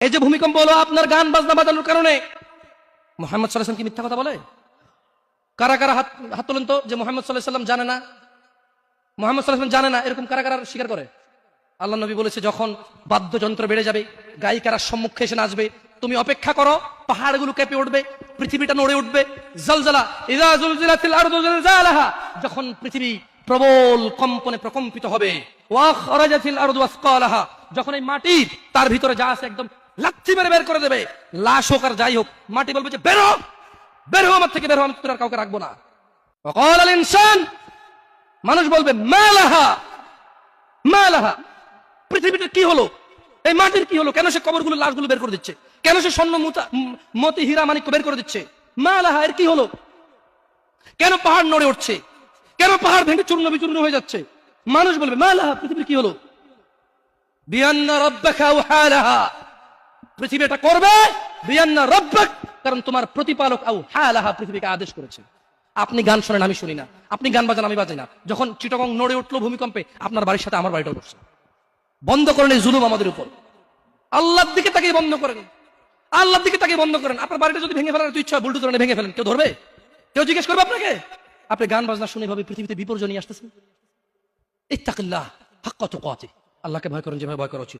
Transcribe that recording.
এই যে ভূমিকম্প হলো আপনার গান বাজনা বাজানোর কারণে, মুহাম্মদ সাল্লাল্লাহু আলাইহি ওয়াসাল্লাম কি মিথ্যা কথা বলে? কারা কারা হাত তোলেন তো যে মুহাম্মদ সাল্লাল্লাহু আলাইহি ওয়াসাল্লাম জানে না, মুহাম্মদ সাল্লাল্লাহু আলাইহি ওয়াসাল্লাম জানে না, এরকম কারা কারা স্বীকার করে? আল্লাহ নবী বলেছে, যখন বাদ্যযন্ত্র বেড়ে যাবে, গায়িকারা সম্মুখে এসে নাচবে, তুমি অপেক্ষা করো, পাহাড়গুলো কেঁপে উঠবে, পৃথিবীটা নড়ে উঠবে। জালজালা ইযা জুলজিলাতিল আরদু জিলজালাহা, যখন পৃথিবী প্রবল কম্পনে প্রকম্পিত হবে, ওয়া খরাজাতিল আরদু আসকালাহা, যখন এই মাটি তার ভিতরে যা আছে একদম লাথি মেরে বের করে দেবে, লাশ হোক আর যাই হোক, মাটি বলবে যে বের হও, বের হও আমার থেকে, বের হও, আমি তোর আর কাউকে রাখবো না। ওয়াকাল আল ইনসান, মানুষ বলবে মালাহা মালাহা, পৃথিবীটা কি হলো, এই মাটির কি হলো, কেন সে কবরগুলো লাশগুলো বের করে দিচ্ছে, কেন সে স্বর্ণ মতি হীরা মানিক বের করে দিচ্ছে, মালাহা, এর কি হলো, কেন পাহাড় নড়ে উঠছে, কেন পাহাড় ভেঙে চূর্ণ বিচূর্ণ হয়ে যাচ্ছে? মানুষ বলবে মালাহা, পৃথিবীর কি হলো, বিআন্না রাব্বাকা আওহালাহা, পৃথিবী এটা করবে, বিআন্না রাব্বাক, কারণ তোমার প্রতিপালক আওহালাহা, পৃথিবীকে আদেশ করেছে। আপনি গান শোনেন, আমি শুনি না, আপনি গান বাজান, আমি বাজাই না, যখন চিটাগং নড়ে উঠলো ভূমিকম্পে, আপনার বাড়ির সাথে আমার বাড়িটাও নড়ছে। বন্ধ করেন এই জুলুম আমাদের উপর, আল্লাহর দিকে তাকিয়ে বন্ধ করেন, আল্লাহর দিকে তাকিয়ে বন্ধ করেন। আপনার বাড়িটা যদি ভেঙে ফেলার ইচ্ছা, বুলডোজার ভেঙে ফেলেন, কেউ ধরবে? কেউ জিজ্ঞেস করবে আপনাকে? আপনি গান বাজনা শুনে ভাবে পৃথিবীতে বিপর্যয় নিয়ে আসতেছেন। ইত্তাকিল্লাহ হাক্কা তুকাতিহ, আল্লাহকে ভয় করেন যেভাবে ভয় করা উচিত।